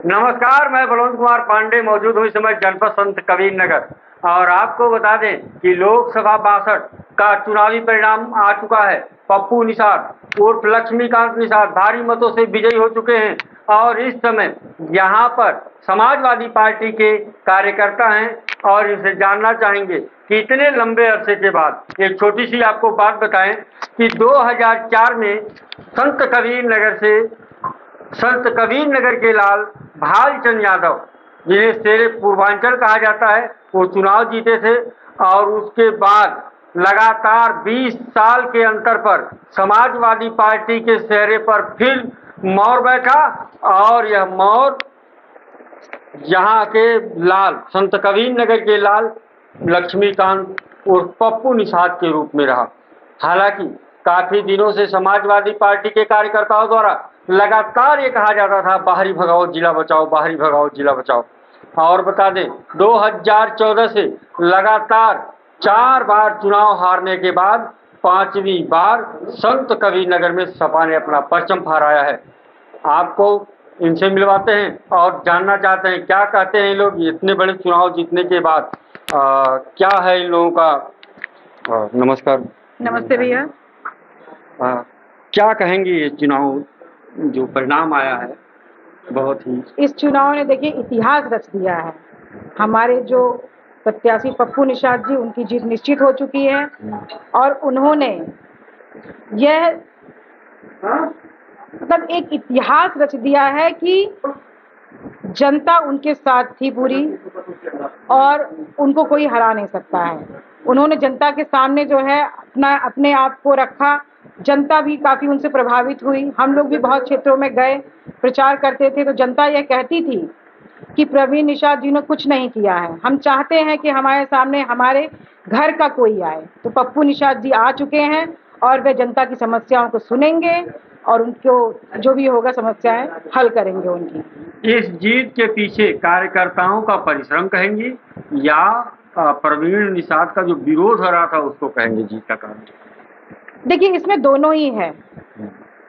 नमस्कार, मैं बलवंत कुमार पांडे मौजूद हूँ इस समय जनपद संत कबीर नगर। और आपको बता दें कि लोकसभा 62 का चुनावी परिणाम आ चुका है। पप्पू निषाद उर्फ लक्ष्मीकांत निषाद भारी मतों से विजयी हो चुके हैं और इस समय यहाँ पर समाजवादी पार्टी के कार्यकर्ता हैं और इनसे जानना चाहेंगे कि इतने लंबे अरसे के बाद एक छोटी सी आपको बात बताएं कि 2004 में संत कबीर नगर के लाल भालचंद यादव, जिन्हें शेरे पूर्वांचल कहा जाता है, वो चुनाव जीते थे और उसके बाद लगातार 20 साल के अंतर पर समाजवादी पार्टी के चेहरे पर फिर मोर बैठा और यह मोर यहाँ के लाल संत कबीर नगर के लाल लक्ष्मीकांत उर्फ पप्पू निषाद के रूप में रहा। हालांकि काफी दिनों से समाजवादी पार्टी के कार्यकर्ताओं द्वारा लगातार ये कहा जाता था बाहरी भगाओ जिला बचाओ, बाहरी भगाओ जिला बचाओ। और बता दें 2014 से लगातार 4 बार चुनाव हारने के बाद 5वीं बार संत कबीर नगर में सपा ने अपना परचम फहराया है। आपको इनसे मिलवाते हैं और जानना चाहते हैं क्या कहते हैं लोग इतने बड़े चुनाव जीतने के बाद। क्या है इन लोगों का। नमस्कार। नमस्ते भैया। क्या कहेंगे ये चुनाव जो परिणाम आया है बहुत ही। इस चुनाव ने देखिए इतिहास रच दिया है। हमारे जो प्रत्याशी पप्पू निषाद जी, उनकी जीत निश्चित हो चुकी है और उन्होंने यह मतलब एक इतिहास रच दिया है कि जनता उनके साथ थी पूरी और उनको कोई हरा नहीं सकता है। उन्होंने जनता के सामने जो है अपने आप को रखा। जनता भी काफी उनसे प्रभावित हुई। हम लोग भी बहुत क्षेत्रों में गए, प्रचार करते थे तो जनता यह कहती थी कि प्रवीण निषाद जी ने कुछ नहीं किया है, हम चाहते हैं कि हमारे सामने हमारे घर का कोई आए। तो पप्पू निषाद जी आ चुके हैं और वे जनता की समस्याओं को सुनेंगे और उनको जो भी होगा समस्याएं हल करेंगे उनकी। इस जीत के पीछे कार्यकर्ताओं का परिश्रम कहेंगी या प्रवीण निषाद का जो विरोध हो रहा था उसको कहेंगे जीत का कारण। देखिए इसमें दोनों ही है।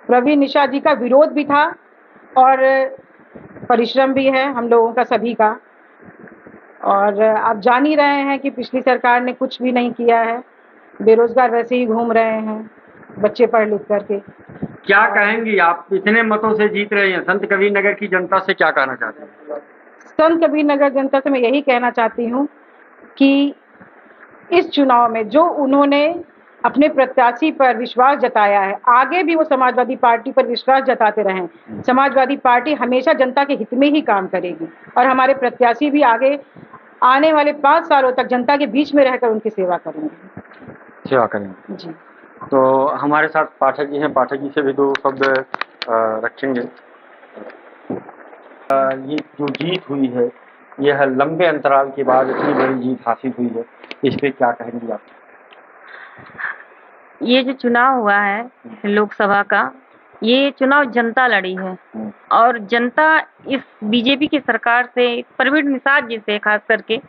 प्रवीण निषाद जी का विरोध भी था और परिश्रम भी है हम लोगों का सभी का। और आप जान ही रहे हैं कि पिछली सरकार ने कुछ भी नहीं किया है। बेरोजगार वैसे ही घूम रहे हैं बच्चे पढ़ लिख करके। क्या कहेंगी आप इतने मतों से जीत रहे हैं, संत कबीर नगर की जनता से क्या कहना चाहते हैं। संत कबीर नगर जनता से मैं यही कहना चाहती हूँ कि इस चुनाव में जो उन्होंने अपने प्रत्याशी पर विश्वास जताया है, आगे भी वो समाजवादी पार्टी पर विश्वास जताते रहें। समाजवादी पार्टी हमेशा जनता के हित में ही काम करेगी और हमारे प्रत्याशी भी आगे आने वाले 5 सालों तक जनता के बीच में रहकर उनकी सेवा करेंगे जी। तो हमारे साथ पाठक जी हैं, पाठक जी से भी 2 शब्द रखेंगे। ये जो जीत हुई है यह लंबे अंतराल के बाद इतनी बड़ी जीत हासिल हुई है, इस पे क्या कहेंगी आप। ये जो चुनाव हुआ है लोकसभा का, ये चुनाव जनता लड़ी है और जनता इस बीजेपी की सरकार से, प्रवीण निषाद जी से खास करके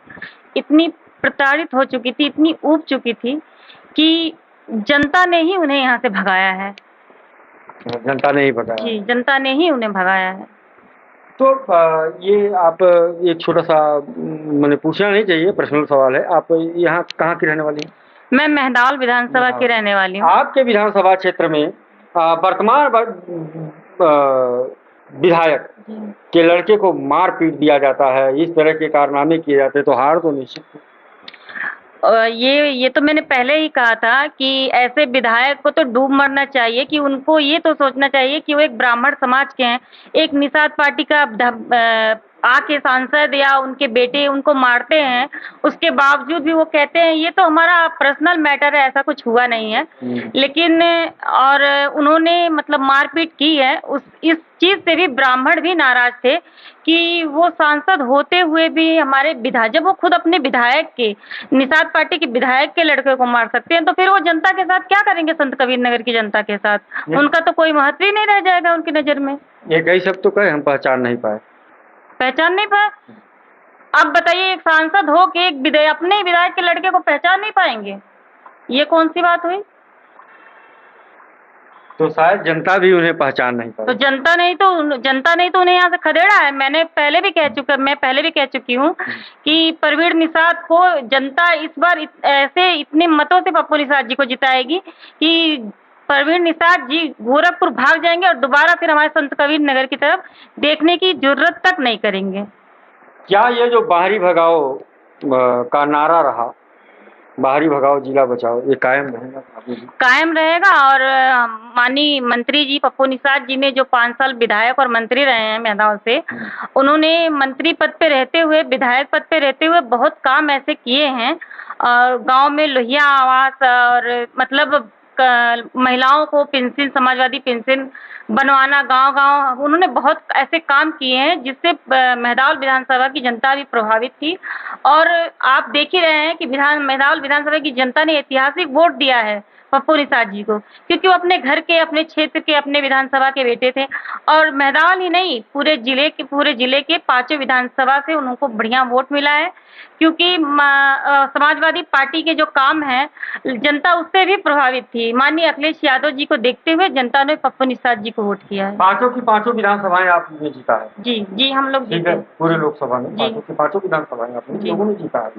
इतनी प्रताड़ित हो चुकी थी, इतनी ऊब चुकी थी कि जनता ने ही उन्हें यहाँ से भगाया है। जनता ने ही भगाया जी, जनता ने ही उन्हें भगाया है। तो ये आप एक छोटा सा मैंने पूछना नहीं चाहिए, पर्सनल सवाल है, आप यहाँ कहाँ की रहने वाली हैं। मैं मेहदावल विधानसभा की रहने वाली हूँ। आपके विधानसभा क्षेत्र में वर्तमान विधायक के लड़के को मार पीट दिया जाता है, इस तरह के कारनामे किए जाते हैं, तो हार तो निश्चित। ये तो मैंने पहले ही कहा था कि ऐसे विधायक को तो डूब मरना चाहिए कि उनको ये तो सोचना चाहिए कि वो एक ब्राह्मण समाज के हैं, एक निषाद पार्टी का आके सांसद या उनके बेटे उनको मारते हैं, उसके बावजूद भी वो कहते हैं ये तो हमारा पर्सनल मैटर है, ऐसा कुछ हुआ नहीं है। लेकिन और उन्होंने मतलब मारपीट की है। इस चीज से भी ब्राह्मण भी नाराज थे कि वो सांसद होते हुए भी हमारे विधायक, जब वो खुद अपने विधायक के, निषाद पार्टी के विधायक के लड़के को मार सकते हैं तो फिर वो जनता के साथ क्या करेंगे। संत कबीर नगर की जनता के साथ उनका तो कोई महत्व ही नहीं रह जाएगा उनकी नजर में। ये कई शब्द तो कहे हम पहचान नहीं पाए। अब बताइए, एक सांसद हो कि एक विधायक अपने ही विधायक के लड़के को पहचान नहीं पाएंगे, ये कौन सी बात हुई। तो शायद जनता भी उन्हें पहचान नहीं तो पाई। जनता नहीं तो उन्हें यहाँ से खदेड़ा है। मैं पहले भी कह चुकी हूँ कि परवीन निषाद को जनता इस बार ऐसे इतने मतों से पप्पू निषाद जी को जिताएगी कि परवीन निषाद जी गोरखपुर भाग जाएंगे और दोबारा फिर हमारे संत कबीर नगर की तरफ देखने की जरूरत तक नहीं करेंगे। क्या ये जो बाहरी भगाओ का नारा रहा, बाहरी भगाओ जिला बचाओ, ये कायम रहेगा? कायम रहेगा। और माननीय मंत्री जी पप्पू निषाद जी ने जो 5 साल विधायक और मंत्री रहे हैं मेहदाव से, उन्होंने मंत्री पद पे रहते हुए, विधायक पद पे रहते हुए बहुत काम ऐसे किए हैं। और गांव में लोहिया आवास और मतलब महिलाओं को पेंशन, समाजवादी पेंशन बनवाना गांव-गांव, उन्होंने बहुत ऐसे काम किए हैं जिससे मेहदावल विधानसभा की जनता भी प्रभावित थी। और आप देख ही रहे हैं कि मेहदावल विधानसभा की जनता ने ऐतिहासिक वोट दिया है पप्पू निषाद जी को, क्योंकि वो अपने घर के, अपने क्षेत्र के, अपने विधानसभा के बेटे थे। और मेहदावल ही नहीं, पूरे जिले के 5 विधानसभा से उनको बढ़िया वोट मिला है, क्योंकि समाजवादी पार्टी के जो काम है जनता उससे भी प्रभावित थी। माननीय अखिलेश यादव जी को देखते हुए जनता ने पप्पू निषाद जी को वोट किया है। 5 की 5 विधानसभाएं आपने जीता है? जी हम लोग ठीक है, पूरे लोकसभा में 5 की 5 विधानसभाएं आपने लोगों ने जीता है।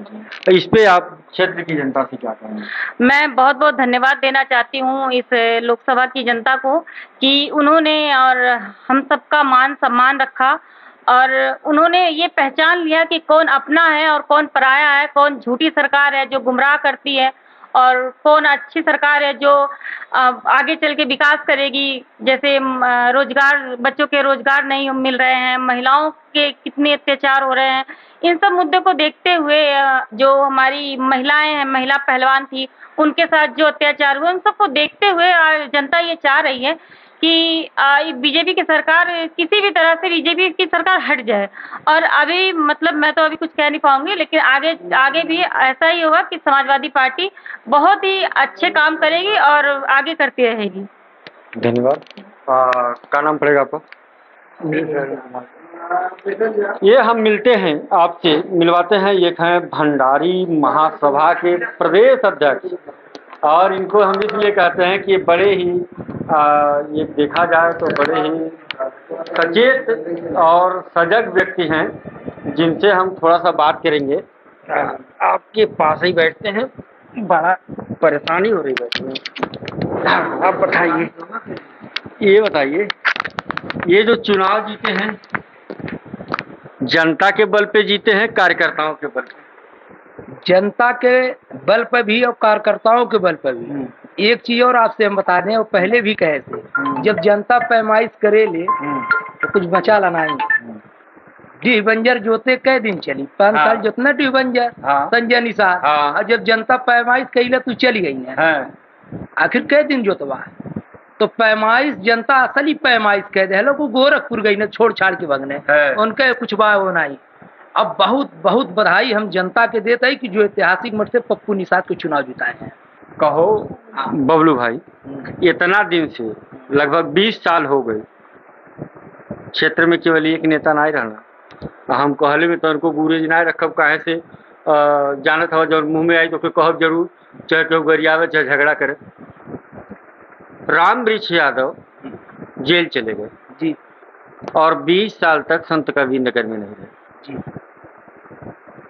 तो इस पे आप क्षेत्र की जनता से क्या कहेंगे? मैं बहुत बहुत धन्यवाद देना चाहती हूँ इस लोकसभा की जनता को कि उन्होंने और हम सबका मान सम्मान रखा और उन्होंने ये पहचान लिया कि कौन अपना है और कौन पराया है, कौन झूठी सरकार है जो गुमराह करती है और कौन अच्छी सरकार है जो आगे चल के विकास करेगी। जैसे रोजगार, बच्चों के रोजगार नहीं मिल रहे हैं, महिलाओं के कितने अत्याचार हो रहे हैं, इन सब मुद्दों को देखते हुए जो हमारी महिलाएं हैं, महिला पहलवान थी, उनके साथ जो अत्याचार हुए, उन सबको देखते हुए जनता ये चाह रही है कि बीजेपी की सरकार, किसी भी तरह से बीजेपी की सरकार हट जाए। और अभी मतलब मैं तो अभी कुछ कह नहीं पाऊंगी, लेकिन आगे भी ऐसा ही होगा कि समाजवादी पार्टी बहुत ही अच्छे काम करेगी और आगे करती रहेगी। धन्यवाद। क्या नाम पड़ेगा आपका? ये हम मिलते हैं, आपसे मिलवाते हैं। ये हैं भंडारी महासभा के प्रदेश अध्यक्ष, और इनको हम इसलिए कहते हैं कि ये बड़े ही ये देखा जाए तो बड़े ही सचेत और सजग व्यक्ति हैं, जिनसे हम थोड़ा सा बात करेंगे। आपके पास ही बैठते हैं, बड़ा परेशानी हो रही बैठने में। आप बताइए, ये बताइए, ये जो चुनाव जीते हैं जनता के बल पे जीते हैं, कार्यकर्ताओं के बल पे? जनता के बल पर भी और कार्यकर्ताओं के बल पर भी। एक चीज और आपसे हम बता दें, और पहले भी कहे थे, जब जनता पैमाइश करे ले तो कुछ बचा ला नहीं। डी बंजर जोते कई दिन चली, 5 साल जोतना डी बंजर संजय निषाद, और जब जनता पैमाइश कही तो चली गई है। आखिर कई दिन जोतवा, तो पैमाइश जनता असली पैमाइश कह दे लोग गोरखपुर गई न छोड़ छाड़ के भगने, उनके कुछ बात हो नहीं। अब बहुत बहुत बधाई हम जनता के देते हैं कि जो ऐतिहासिक मत से पप्पू निषाद को चुनाव जिताए हैं। कहो बबलू भाई, इतना दिन से लगभग 20 साल हो गए, क्षेत्र में केवल एक नेता नहीं रहना। हम कहले में तो उनको गुरेज नहीं रखब, काहे से जानत हो जब मुँह में आई तो कहब जरूर, चाहे केहू गरियावे चाहे झगड़ा करे। राम वृक्ष यादव जेल चले गए जी, और 20 साल तक संत कबीर नगर में नहीं रहे जी,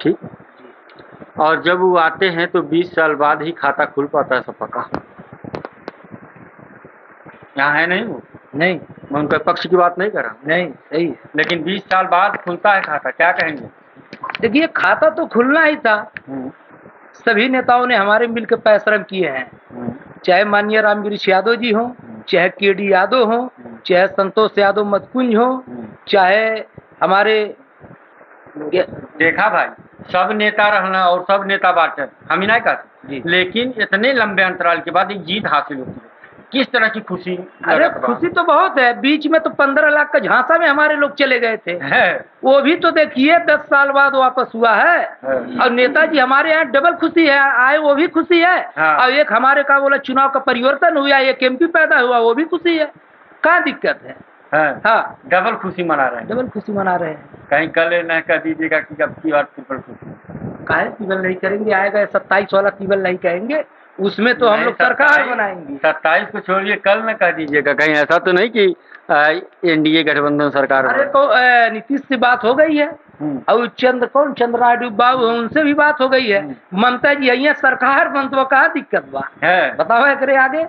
ठीक। और जब वो आते हैं तो 20 साल बाद ही खाता खुल पाता है सबका का। यहाँ है नहीं वो? नहीं, मैं उनके पक्ष की बात नहीं कर रहा, नहीं सही है, लेकिन 20 साल बाद खुलता है खाता, क्या कहेंगे? देखिए खाता तो खुलना ही था। सभी नेताओं ने हमारे मिलकर परिश्रम किए हैं, चाहे माननीय राम वृक्ष यादव जी हों, चाहे केडी यादव हों, चाहे संतोष यादव मतकुंज हो, चाहे हमारे देखा भाई, सब नेता रहना और सब नेता बांटे, हम ही नहीं कहते, लेकिन इतने लंबे अंतराल के बाद एक जीत हासिल होती है, किस तरह की खुशी? अरे खुशी तो बहुत है। बीच में तो 15 लाख का झांसा में हमारे लोग चले गए थे, वो भी तो देखिए 10 साल बाद वापस हुआ है। और नेताजी हमारे यहाँ डबल खुशी है, आए वो भी खुशी है। और एक हमारे का बोला चुनाव का परिवर्तन हुआ, एक MP पैदा हुआ, वो भी खुशी है। क्या दिक्कत है? हाँ, डबल खुशी मना रहे हैं, डबल खुशी मना रहे हैं। कहीं कल न कह दीजिएगा कि अब की बात ट्रिपल खुशी। काहे ट्रिपल नहीं करेंगे, आएगा 27 वाला ट्रिपल नहीं कहेंगे, उसमें तो हम लोग सरकार बनाएंगे। 27 को छोड़िए, कल न कह दीजिएगा कहीं ऐसा तो नहीं कि एनडीए गठबंधन सरकार अरे तो नीतीश से बात हो गई है और चंद्रनायडू बाबू उनसे भी बात हो गई है। ममता जी आई है, सरकार बनतो कहा दिक्कत बा है। बताओ करे आगे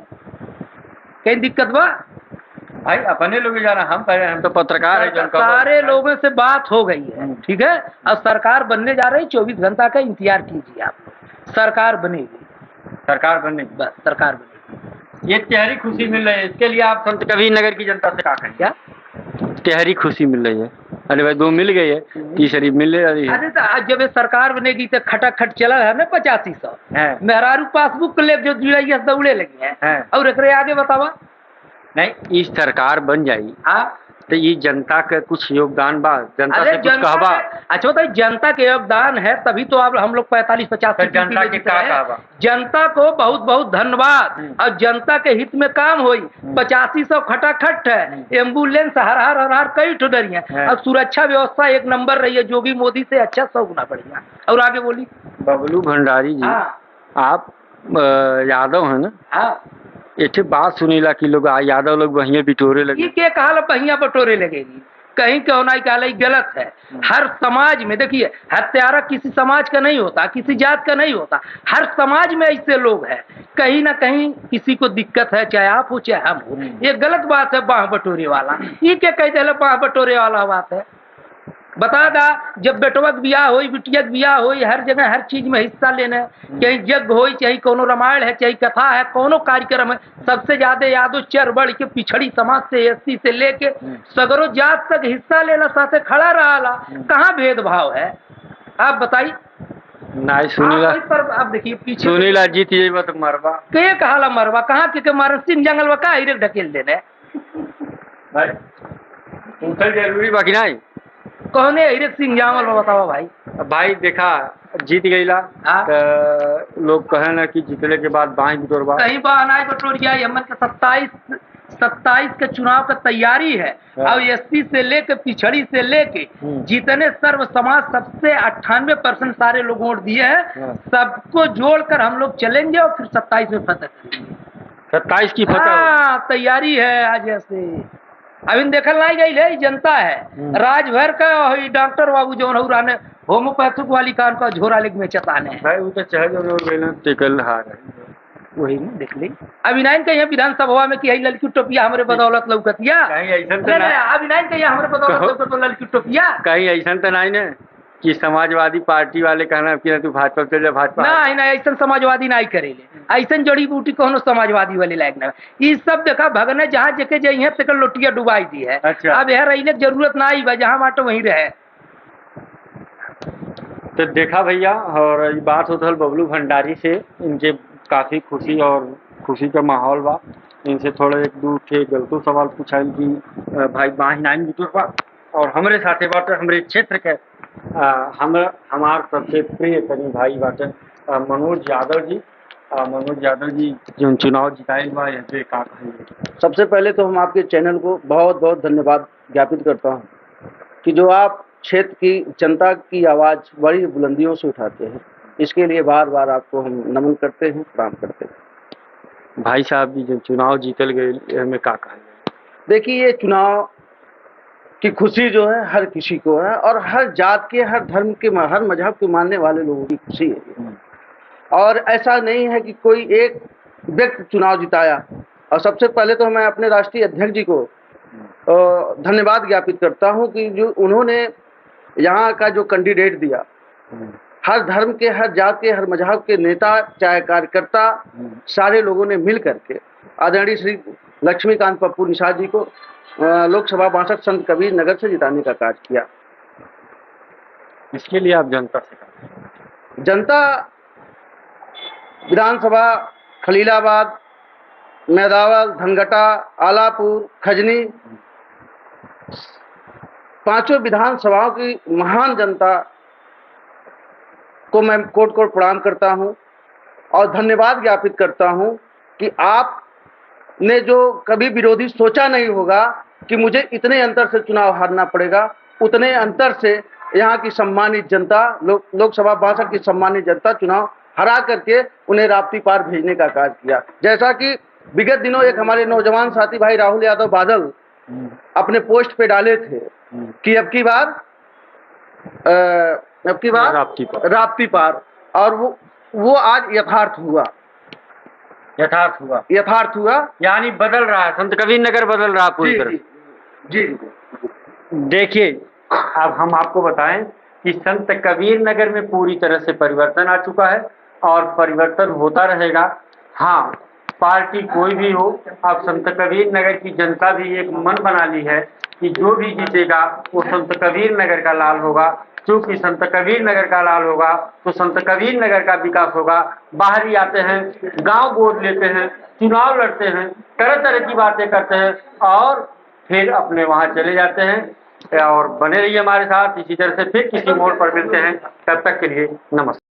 कहीं दिक्कत बा? भाई अपने लोग जाना, हम तो पत्रकार है जो सारे लोगों से बात हो गई है, ठीक है। अब सरकार बनने जा रही, 24 घंटा का इंतजार कीजिए आप, सरकार बनेगी, सरकार बनेगी, बस सरकार बनेगी। ये तिहरी खुशी मिल रही है, इसके लिए आप संत कबीर नगर की जनता से क्या कहें? क्या तिहरी खुशी मिल रही है? अरे भाई 2 मिल गई है, तीसरी मिल रही है। अरे तो जब ये सरकार बनेगी तो खटाखट चला है ना 8500 मेहरारू पासबुक ले जो जुड़ाई दौड़े लगी है और एकरे आगे बतावा नहीं, इस सरकार बन जाई हाँ तो ये जनता का कुछ योगदान बा, जनता से कुछ कहबा। अच्छा तो जनता के योगदान है तभी तो आप हम लोग 45-50 जनता के क्या कहबा? जनता को बहुत बहुत धन्यवाद और जनता के हित में काम हुई। 8500 खटाखट है, एम्बुलेंस हर कई ठुडरी है और सुरक्षा व्यवस्था 1 नंबर रही है, जोगी मोदी से अच्छा 100 गुना बढ़िया। और आगे बोली बबलू भंडारी जी, आप यादव है ना? हाँ। एक बात सुनीला कि लोग यादव लोग बहिया बिटोरे लगे। ये क्या कहा बहिया बटोरे लगेगी? कहीं क्यों ना कहा गलत है। हर समाज में देखिए, हत्यारा किसी समाज का नहीं होता, किसी जात का नहीं होता, हर समाज में ऐसे लोग हैं। कहीं ना कहीं किसी को दिक्कत है, चाहे आप हो चाहे हम हो। ये गलत बात है बाह बटोरे वाला। ये क्या कहते हैं बाह बटोरे वाला बात है? बता दा जब बेटवा के बियाह हो, बिटिया के बियाह हो, हर जगह हर चीज में हिस्सा लेना है। चाहे यज्ञ हो, चाहे कोनो रामायण है, चाहे कथा है, कोनो कार्यक्रम है, सबसे ज्यादा यादव चर बढ़ के पिछड़ी समाज से एससी से लेके सगरो जात तक हिस्सा लेना, साथे खड़ा रहा। कहाँ भेदभाव है आप बताइए? नहीं सुनीला, आप देखिए पीछे सुनीला जीत ये बात मरवा के कहा मरवा कहाँ के मारन सिंह जंगल का हिरक ढकेल देने भाई पूछल जरूरी बाकी नहीं कहने हिरक सिंह जामल बताओ भाई। भाई देखा जीत गईला तो लोग कहे ना कि जीतने के बाद बाई बिटोरवा कहीं बहाना बटोरिया हमन के 27 के चुनाव का तैयारी है और एसपी से लेके पिछड़ी से लेके जितने सर्व समाज सबसे 98% सारे लोग वोट दिए हैं, सबको जोड़कर हम लोग चलेंगे और फिर 27 में फतह करेंगे। 27 की फतह तैयारी है आज ऐसे। अभी देखल नहीं गई है, जनता है राजभर का डॉक्टर बाबू जो ने होम्योपैथिक वाली कान का झोरा लेके में चताने भाई वो तो चाहे जो टिकल हार है वही नहीं देख ली। अभी नाइन कहीं विधानसभा में कि लड़की टोपिया हमारे बदौलत लौकतिया, अभी नाइन कहीं हमारे बदौलत लड़की टोपिया कहीं ऐसा तो नहीं ना कि समाजवादी पार्टी वाले कहना कि तू भाजपा चल जा भाजपा ना ऐसा समाजवादी नहीं करेले, ऐसा जड़ी बूटी कोनो समाजवादी वाले लायक ना। ये सब देखा भगने जहाँ जके जाइए तक लोटिया डुबाई दी है। अच्छा। अब यहाँ रहने की जरूरत ना आई, जहाँ बाटो वहीं रहे। तो देखा भैया, और ये बात होता है बबलू भंडारी से, इनके काफी खुशी का माहौल बा। इनसे थोड़ा एक दो के गलतू सवाल पूछा कि भाई बाही नाइन बिटूर बा, और हमारे साथे बाटे हमारे क्षेत्र के हमार सबसे प्रिय करीब भाई बाटे मनोज यादव जी। मनोज यादव जी जो चुनाव जिताए बा ये का कहेंगे? सबसे पहले तो हम आपके चैनल को बहुत बहुत धन्यवाद ज्ञापित करता हूं कि जो आप क्षेत्र की जनता की आवाज़ बड़ी बुलंदियों से उठाते हैं, इसके लिए बार बार आपको हम नमन करते हैं, प्रणाम करते हैं। भाई साहब जी जो चुनाव जीतल गए हमें का कहेंगे? देखिए, ये चुनाव की खुशी जो है हर किसी को है, और हर जात के, हर धर्म के, हर मजहब के मानने वाले लोगों की खुशी है। और ऐसा नहीं है कि कोई एक व्यक्ति चुनाव जिताया। और सबसे पहले तो मैं अपने राष्ट्रीय अध्यक्ष जी को धन्यवाद ज्ञापित करता हूं कि जो उन्होंने यहाँ का जो कैंडिडेट दिया, हर धर्म के, हर जात के, हर मजहब के नेता चाहे कार्यकर्ता सारे लोगों ने मिल करके आदरणीय श्री लक्ष्मीकांत पप्पू निषाद जी को लोकसभा 62 संत कबीर नगर से जिताने का कार्य किया। इसके लिए आप जनता से कहें? जनता विधानसभा खलीलाबाद, मैदावल, धनगटा, आलापुर, खजनी, 5 विधानसभाओं की महान जनता को मैं कोट कोट प्रणाम करता हूं और धन्यवाद ज्ञापित करता हूं कि आपने जो कभी विरोधी सोचा नहीं होगा कि मुझे इतने अंतर से चुनाव हारना पड़ेगा, उतने अंतर से यहाँ की सम्मानित जनता, लोकसभा 62 की सम्मानित जनता चुनाव हरा करके उन्हें राप्ती पार भेजने का कार्य किया। जैसा कि विगत दिनों एक हमारे नौजवान साथी भाई राहुल यादव बादल अपने पोस्ट पे डाले थे कि अब की बार राप्ती पार, और वो आज यथार्थ हुआ, यानी बदल रहा है, संत कबीर नगर बदल रहा है पूरी जी तरह जी से। जी देखिए, अब हम आपको बताएं कि संत कबीर नगर में पूरी तरह से परिवर्तन आ चुका है और परिवर्तन होता रहेगा। हाँ, पार्टी कोई भी हो, अब संत कबीर नगर की जनता भी एक मन बना ली है कि जो भी जीतेगा वो संत कबीर नगर का लाल होगा। क्योंकि संत कबीर नगर का लाल होगा तो संत कबीर नगर का विकास होगा। बाहरी आते हैं, गांव गोद लेते हैं, चुनाव लड़ते हैं, तरह तरह की बातें करते हैं और फिर अपने वहां चले जाते हैं। और बने रहिए हमारे साथ, इसी तरह से फिर किसी मोड़ पर मिलते हैं। तब तक के लिए नमस्कार।